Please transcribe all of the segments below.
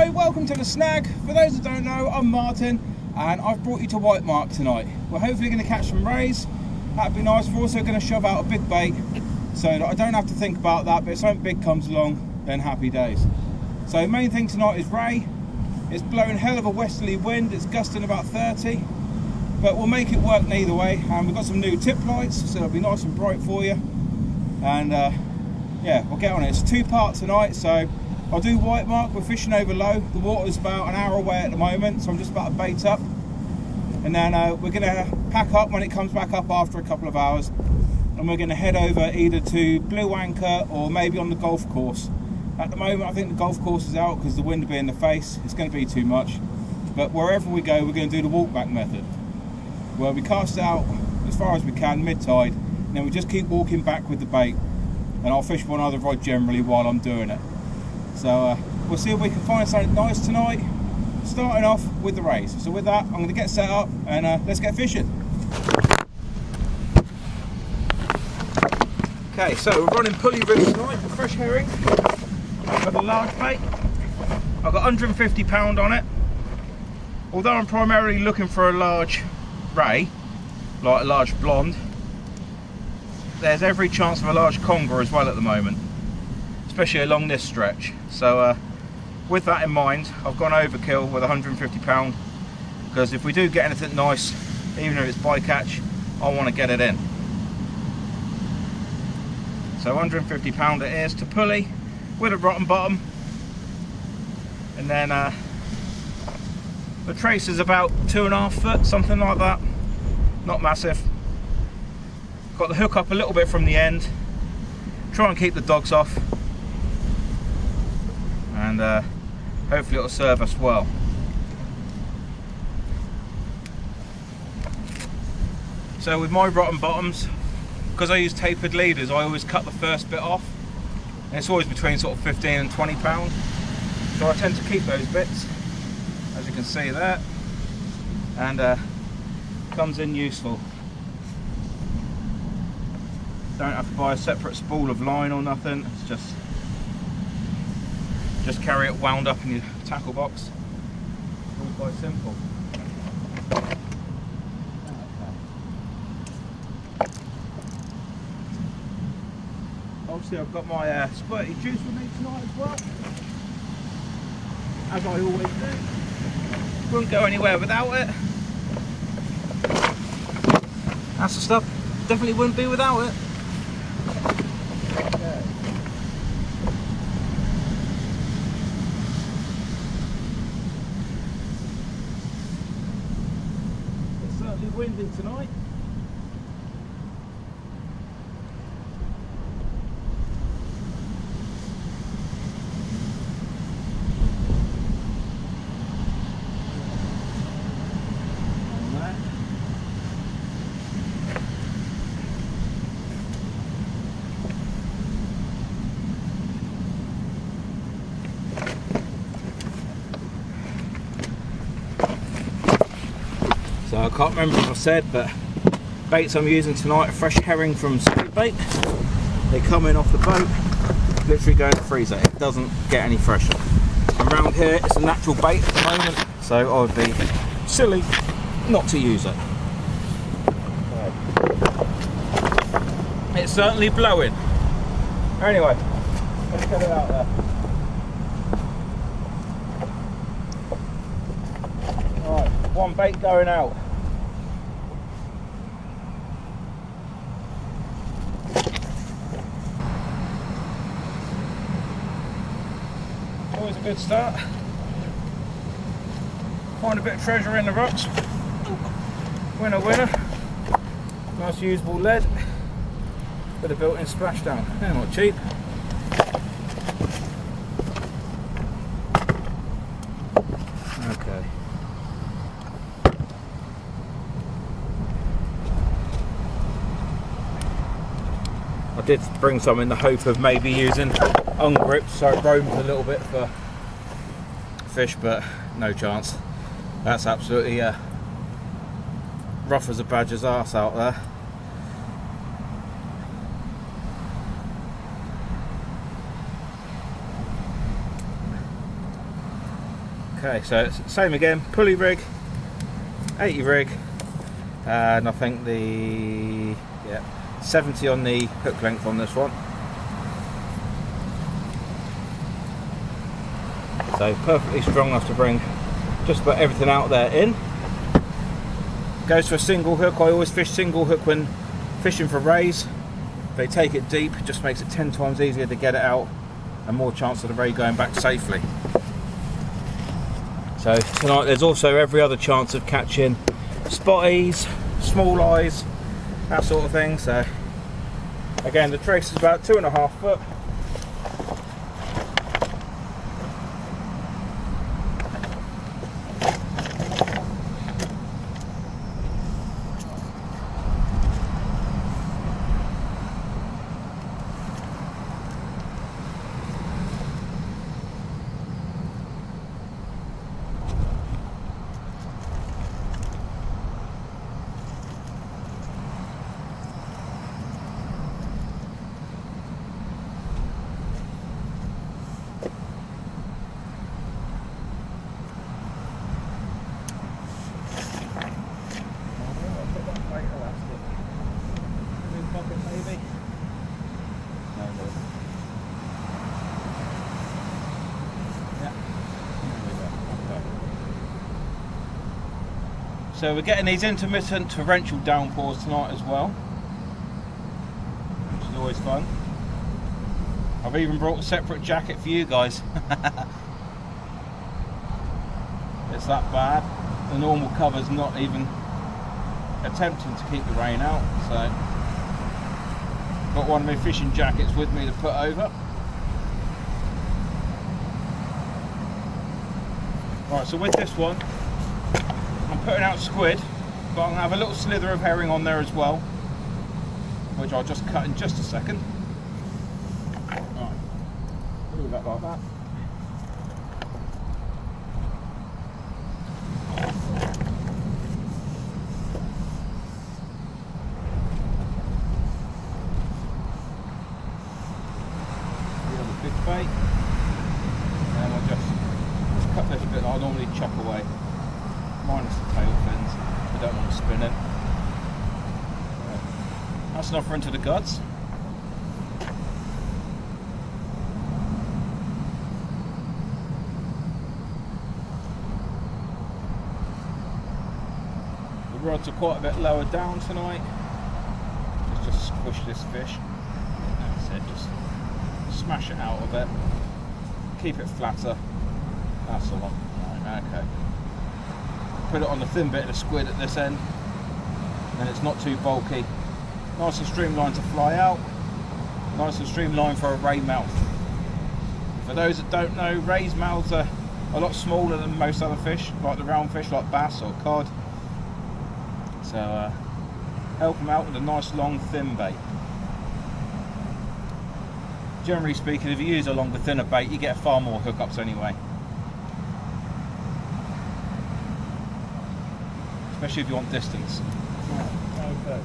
Hello, welcome to the Snag. For those that don't know, I'm Martin and I've brought you to Whitemark tonight. We're hopefully going to catch some rays. That'd be nice. We're also going to shove out a big bait so that I don't have to think about that, but if something big comes along, then happy days. So main thing tonight is ray. It's blowing hell of a westerly wind, it's gusting about 30, but we'll make it work either way. And we've got some new tip lights, so it'll be nice and bright for you. And yeah, we'll get on it. It's a two-part tonight, so I'll do Whitemark. We're fishing over low. The water's about an hour away at the moment, so I'm just about to bait up. And then we're going to pack up when it comes back up after a couple of hours. And we're going to head over either to Blue Anchor or maybe on the golf course. At the moment, I think the golf course is out because the wind will be in the face. It's going to be too much. But wherever we go, we're going to do the walk back method, where we cast out as far as we can mid-tide, and then we just keep walking back with the bait. And I'll fish one other rod generally while I'm doing it. So we'll see if we can find something nice tonight, starting off with the rays. So with that, I'm going to get set up and let's get fishing. Okay, so we're running pulley rigs tonight, fresh herring with a large bait. I've got 150 pound on it. Although I'm primarily looking for a large ray, like a large blonde, there's every chance of a large conger as well at the moment, especially along this stretch. So with that in mind, I've gone overkill with 150 pound, because if we do get anything nice, even if it's bycatch, I want to get it in. So 150 pound it is to pulley with a rotten bottom, and then the trace is about 2.5 foot, something like that, not massive. Got the hook up a little bit from the end, try and keep the dogs off, and hopefully it'll serve us well. So with my rotten bottoms, because I use tapered leaders, I always cut the first bit off, and it's always between sort of 15 and 20 pound, so I tend to keep those bits, as you can see there, and comes in useful. Don't have to buy a separate spool of line or nothing. It's just carry it wound up in your tackle box. All quite simple. Obviously I've got my squirty juice with me tonight as well, as I always do. Wouldn't go anywhere without it. That's the stuff, definitely wouldn't be without it. It's certainly windy tonight. So I can't remember what I said, but baits I'm using tonight are fresh herring from Snag bait. They come in off the boat, literally go in the freezer. It doesn't get any fresher. And around here it's a natural bait at the moment, so I would be silly not to use it. It's certainly blowing. Anyway, let's get it out there. Alright, one bait going out. Always a good start. Find a bit of treasure in the rocks. Winner, winner. Nice usable lead. Bit of built-in splashdown. They're not cheap. Okay. I did bring some in the hope of maybe using ungripped, so it roams a little bit for fish, but no chance. That's absolutely rough as a badger's arse out there. Okay, so it's the same again, pulley rig, 80 rig, and I think the 70 on the hook length on this one. So perfectly strong enough to bring just about everything out there in. Goes for a single hook. I always fish single hook when fishing for rays. They take it deep, it just makes it 10 times easier to get it out and more chance of the ray going back safely. So tonight there's also every other chance of catching spotties, small eyes, that sort of thing. So again, the trace is about 2.5 foot. So we're getting these intermittent torrential downpours tonight as well, which is always fun. I've even brought a separate jacket for you guys. It's that bad. The normal cover's not even attempting to keep the rain out, so got one of my fishing jackets with me to put over. Right, so with this one, I'm putting out squid, but I'm going to have a little slither of herring on there as well, which I'll just cut in just a second. Right, move that like that. Big bait, and I'll just cut this bit that I normally chop away, minus the tail fins. I don't want to spin it. That's enough for into the guts. The rods are quite a bit lower down tonight. Let's just squish this fish. That's it, just smash it out a bit, keep it flatter, that's all. Right, okay. Put it on the thin bit of the squid at this end, and it's not too bulky. Nice and streamlined to fly out, nice and streamlined for a ray mouth. For those that don't know, rays mouths are a lot smaller than most other fish, like the round fish like bass or cod. So help them out with a nice long thin bait. Generally speaking, if you use a longer, thinner bait, you get far more hookups anyway. Especially if you want distance. Okay.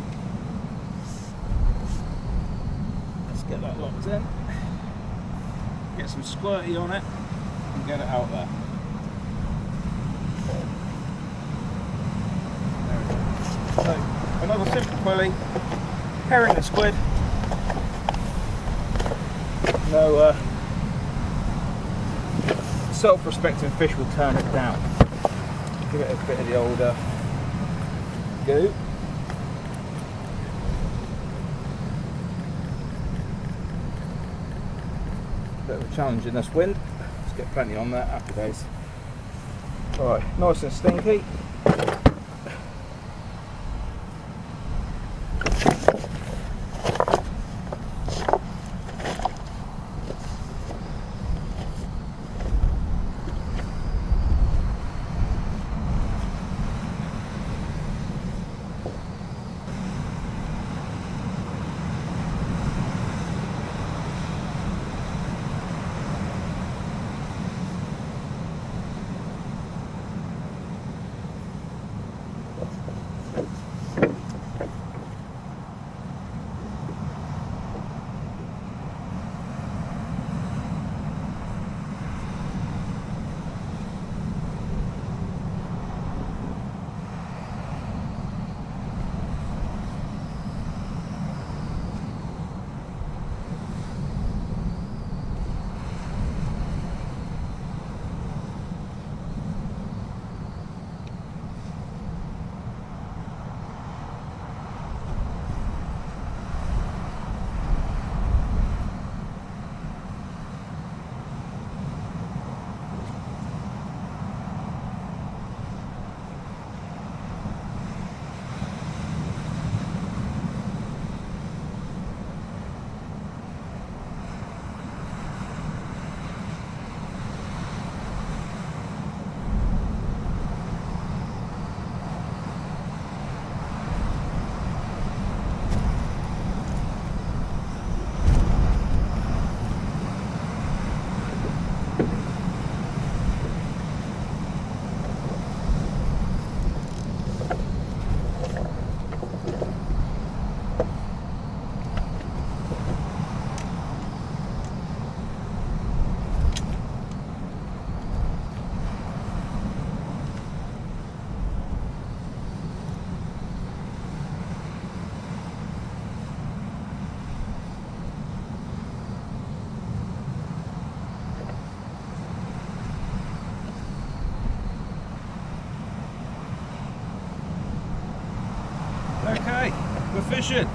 Let's get that locked in. Get some squirty on it and get it out there. There we go. So, another simple pulley, herring and squid. No self-respecting fish will turn it down. Give it a bit of the older go. Bit of a challenge in this wind. Let's get plenty on there. Happy days. Alright, nice and stinky. Okay, we're fishing.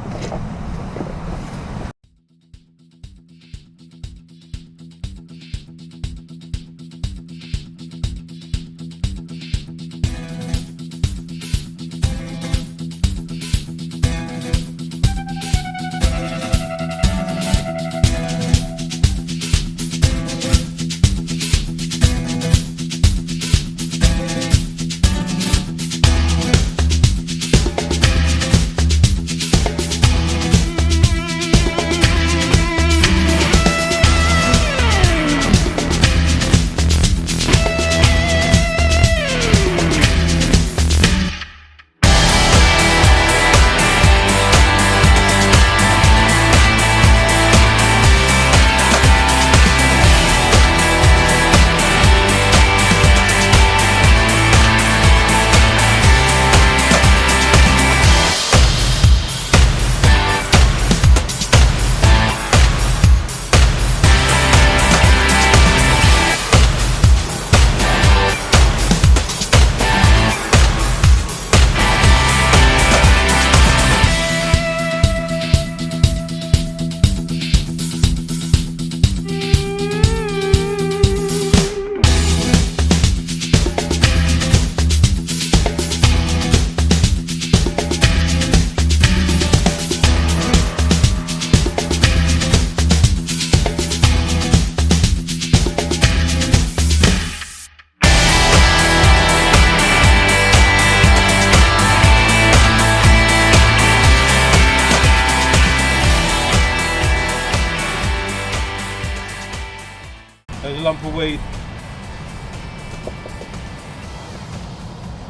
There's a lump of weed.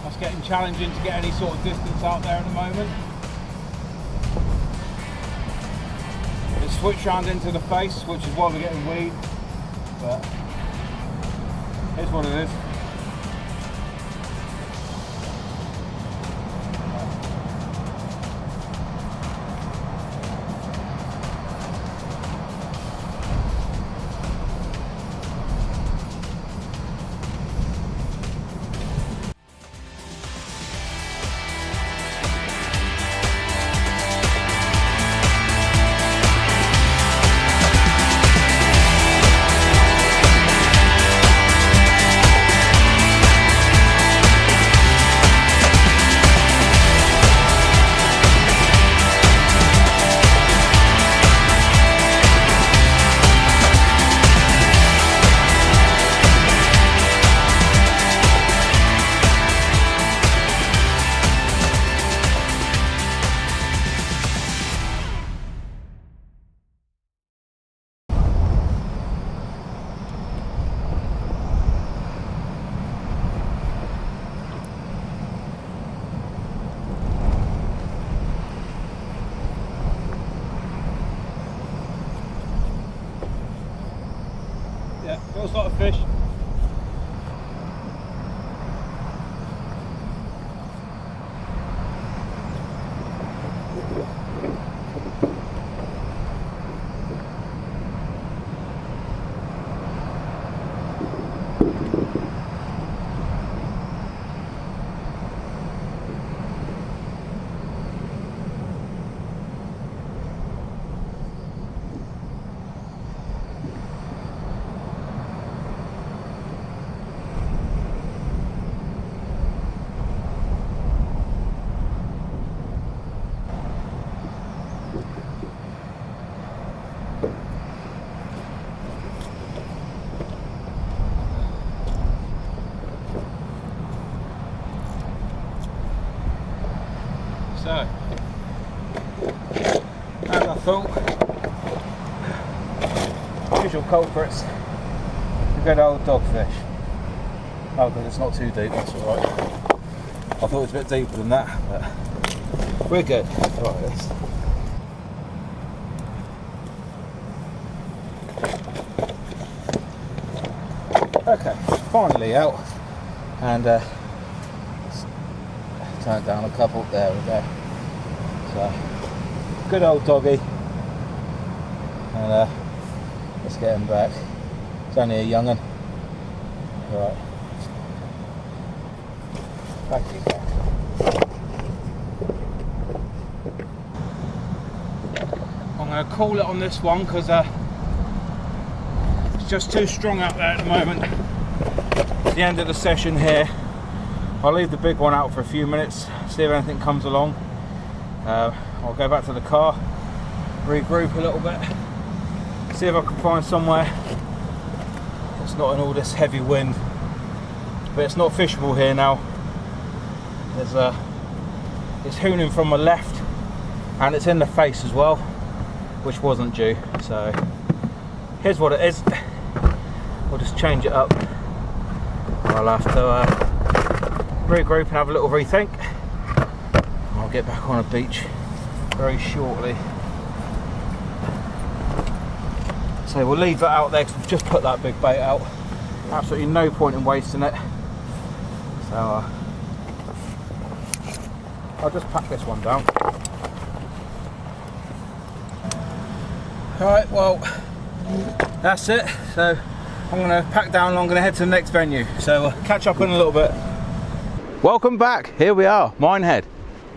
That's getting challenging to get any sort of distance out there at the moment. It's switched round into the face, which is why we're getting weed, but it's what it is. Yeah, feels like a fish. So, as I thought, usual culprits, a good old dogfish. Oh, but it's not too deep, that's alright. I thought it was a bit deeper than that, but we're good. Right, this. Okay, finally out, and turn down a couple. There we go. So, good old doggy, and let's get him back. It's only a young one. Right, back to you, Jack. going to call it on this one because it's just too strong out there at the moment. It's the end of the session here. I'll leave the big one out for a few minutes, see if anything comes along. I'll go back to the car, regroup a little bit, see if I can find somewhere it's not in all this heavy wind. But it's not fishable here now. It's hooning from my left and it's in the face as well, which wasn't due. So here's what it is. We'll just change it up. I'll have to regroup and have a little rethink. I'll get back on a beach very shortly. So we'll leave that out there because we've just put that big bait out. Absolutely no point in wasting it. So I'll just pack this one down. Alright, well, that's it. So I'm going to pack down and I'm going to head to the next venue. So we'll catch up in a little bit. Welcome back. Here we are, Minehead.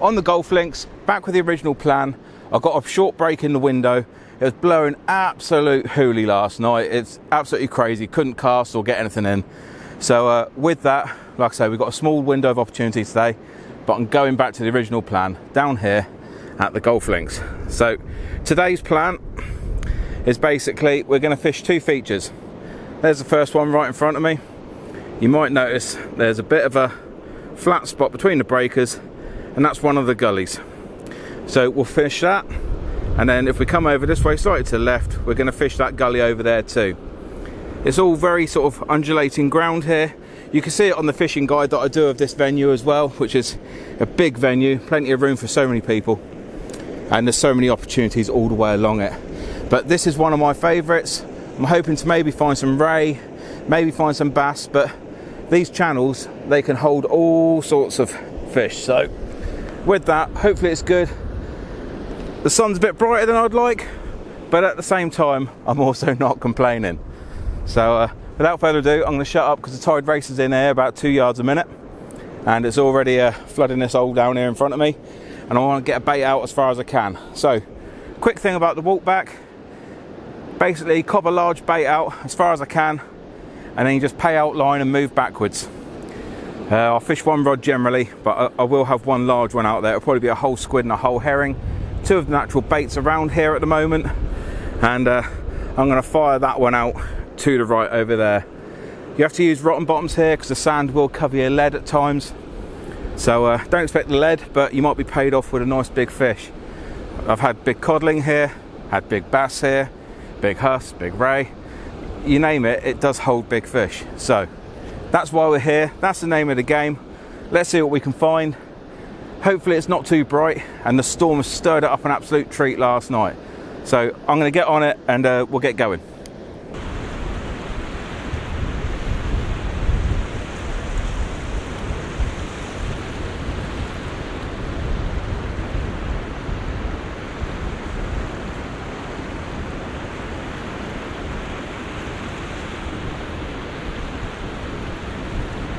On the golf links, back with the original plan. I got a short break in the window. It was blowing absolute hoolie last night. It's absolutely crazy. Couldn't cast or get anything in. So with that, like I say, we've got a small window of opportunity today, but I'm going back to the original plan down here at the golf links. So today's plan is basically we're going to fish two features. There's the first one right in front of me. You might notice there's a bit of a flat spot between the breakers, and that's one of the gullies. So we'll fish that, and then if we come over this way slightly to the left, we're going to fish that gully over there too. It's all very sort of undulating ground here. You can see it on the fishing guide that I do of this venue as well, which is a big venue, plenty of room for so many people, and there's so many opportunities all the way along it. But this is one of my favourites. I'm hoping to maybe find some ray, maybe find some bass, but these channels, they can hold all sorts of fish. So with that, hopefully it's good. The sun's a bit brighter than I'd like, but at the same time, I'm also not complaining. So without further ado, I'm going to shut up because the tide races in here about 2 yards a minute, and it's already flooding this hole down here in front of me, and I want to get a bait out as far as I can. So quick thing about the walk back, basically cob a large bait out as far as I can, and then you just pay out line and move backwards. I'll fish one rod generally, but I will have one large one out there. It'll probably be a whole squid and a whole herring. Two of the natural baits around here at the moment, and I'm going to fire that one out to the right over there. You have to use rotten bottoms here because the sand will cover your lead at times. So don't expect the lead, but you might be paid off with a nice big fish. I've had big codling here, had big bass here, big huss, big ray. You name it, it does hold big fish. So that's why we're here. That's the name of the game. Let's see what we can find. Hopefully it's not too bright, and the storm has stirred it up an absolute treat last night. So I'm going to get on it and we'll get going.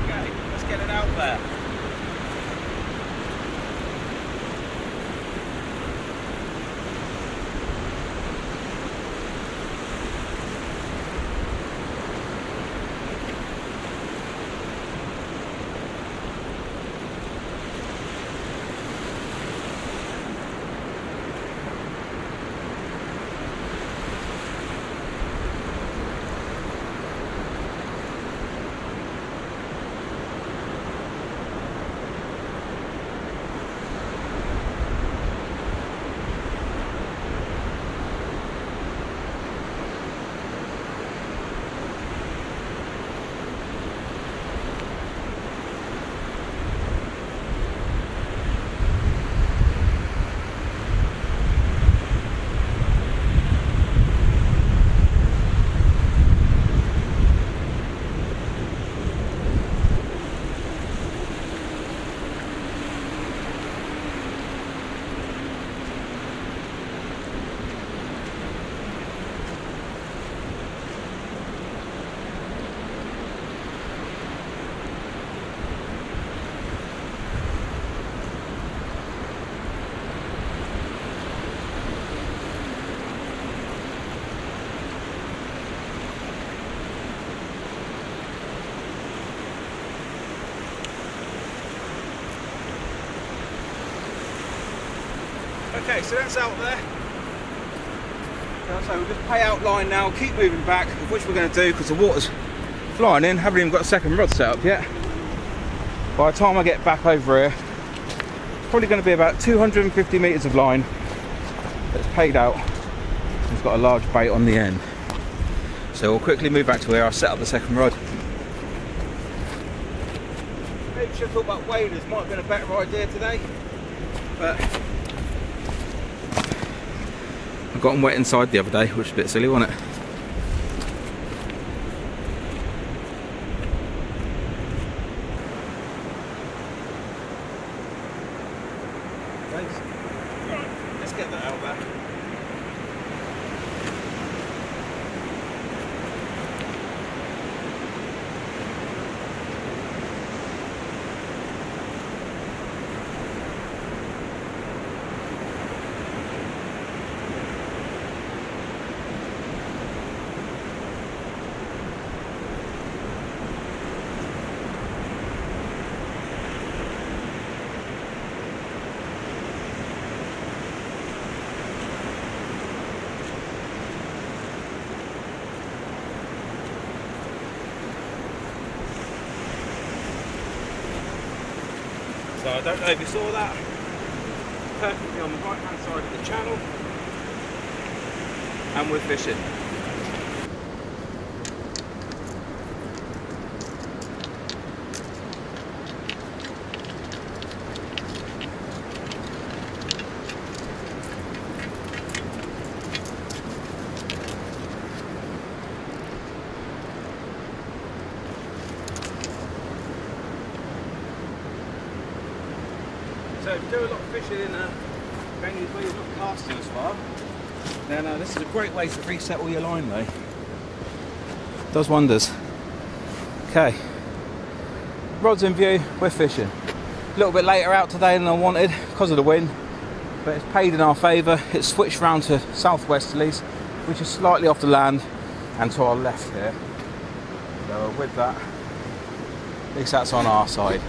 Okay, let's get it out there. Okay, so that's out there. So we'll just pay out line now, keep moving back, of which we're going to do because the water's flying in. Haven't even got a second rod set up yet. By the time I get back over here, it's probably going to be about 250 metres of line that's paid out. It's got a large bait on the end. So we'll quickly move back to where I set up the second rod. Maybe should have thought about waders, might have been a better idea today. But I got them wet inside the other day, which was a bit silly, wasn't it? Let's get that out there. So I don't know if you saw that, perfectly on the right hand side of the channel, and we're fishing. So if you do a lot of fishing in venues where you're not casting as far, then this is a great way to reset all your line though. Does wonders. Okay, rods in view, we're fishing. A little bit later out today than I wanted because of the wind, but it's paid in our favour. It's switched round to southwesterlies, which is slightly off the land and to our left here. So with that, at least that's on our side.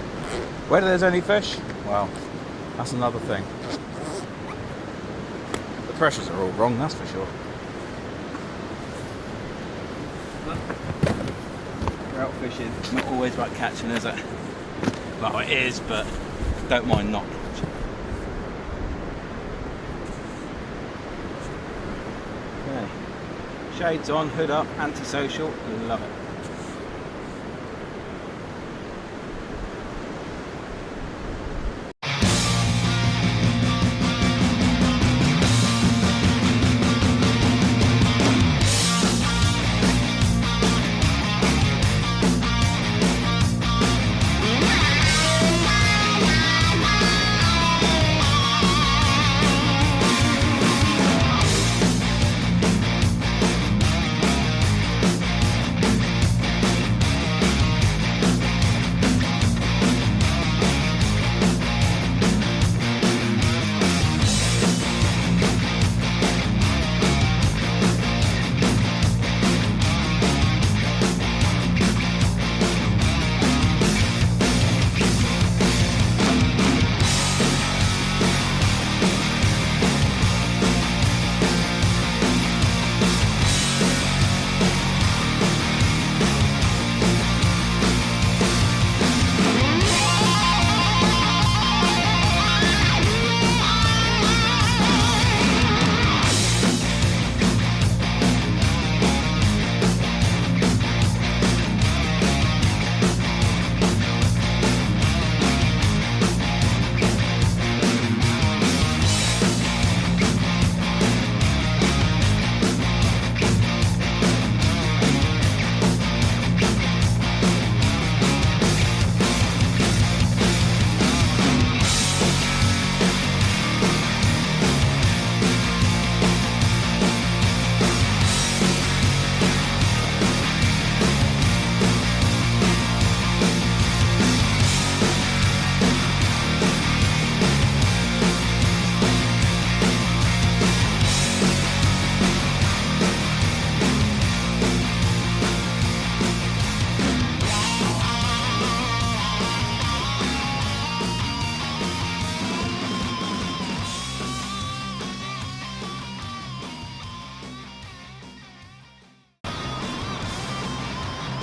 Whether there's any fish, well, that's another thing. The pressures are all wrong, that's for sure. We're out fishing. It's not always about catching, is it? Well, it is, but don't mind not catching. Okay. Shades on, hood up, antisocial, love it.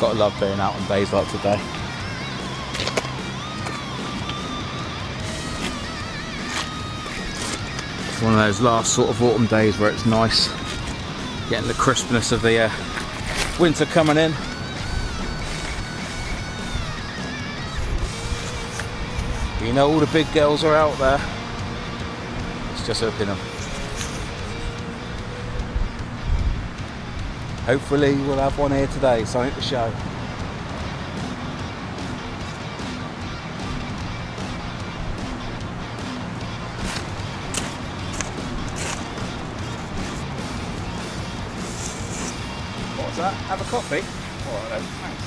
Gotta love being out on days like today. It's one of those last sort of autumn days where it's nice, getting the crispness of the winter coming in. You know, all the big girls are out there. It's just hooking them. Hopefully we'll have one here today, something to show. What's that? Have a coffee? Alright then, thanks.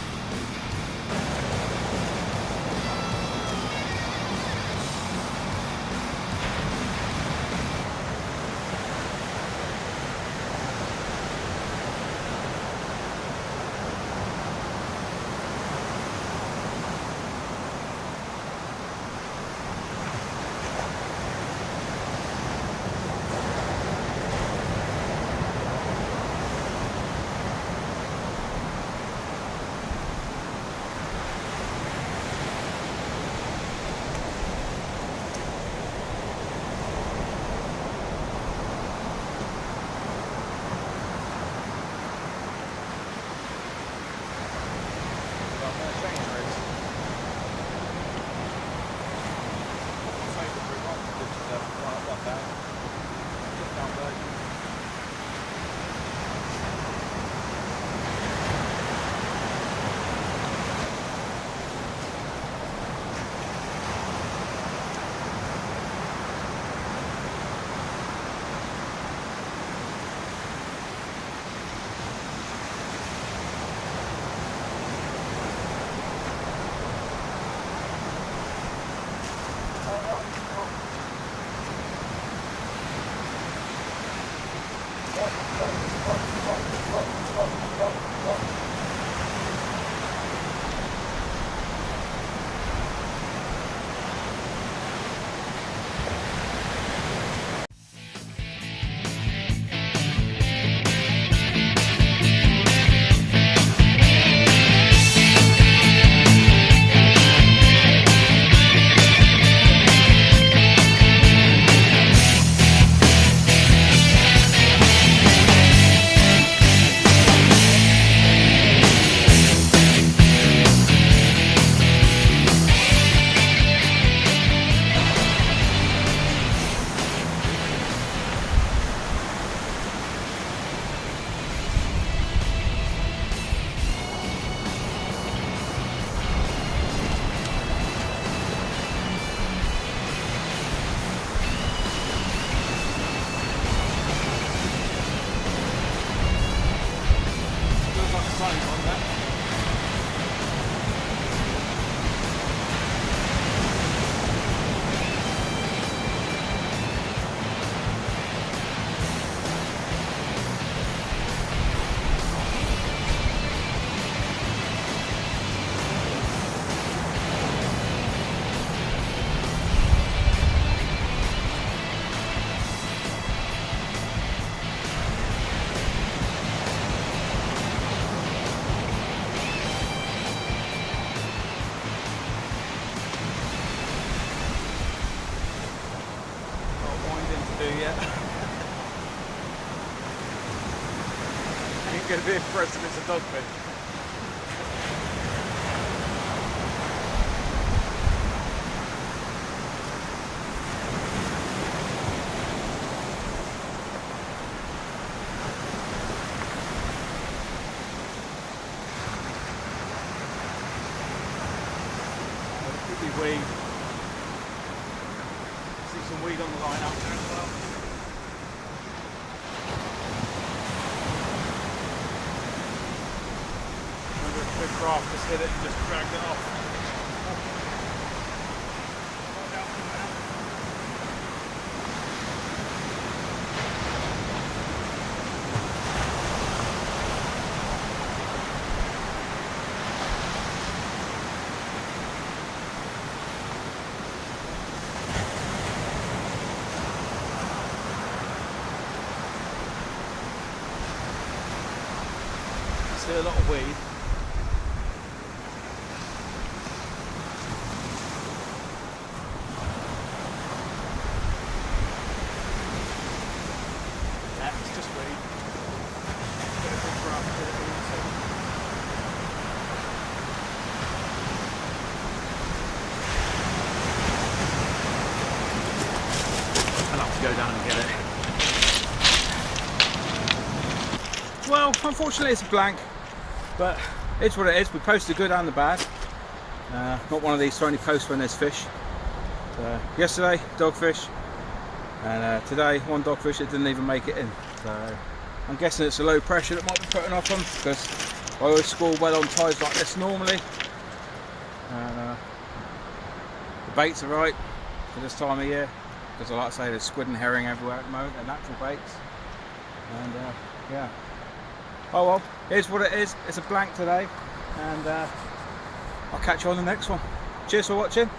Ain't gonna be impressed if it's a dogfish. Could be weed. See some weed on the line up there as well. Big craft just hit it and just dragged it off. See a lot of weed. go down and get it. Well, unfortunately it's a blank, but it's what it is. We posted the good and the bad. Not one of these to only post when there's fish. Yesterday, dogfish, and today, one dogfish that didn't even make it in. So I'm guessing it's a low pressure that might be putting off them, because I always score well on tides like this normally. And the baits are right for this time of year, because I like to say there's squid and herring everywhere at the moment. They're natural baits. And yeah. Oh well, here's what it is. It's a blank today, and I'll catch you on the next one. Cheers for watching.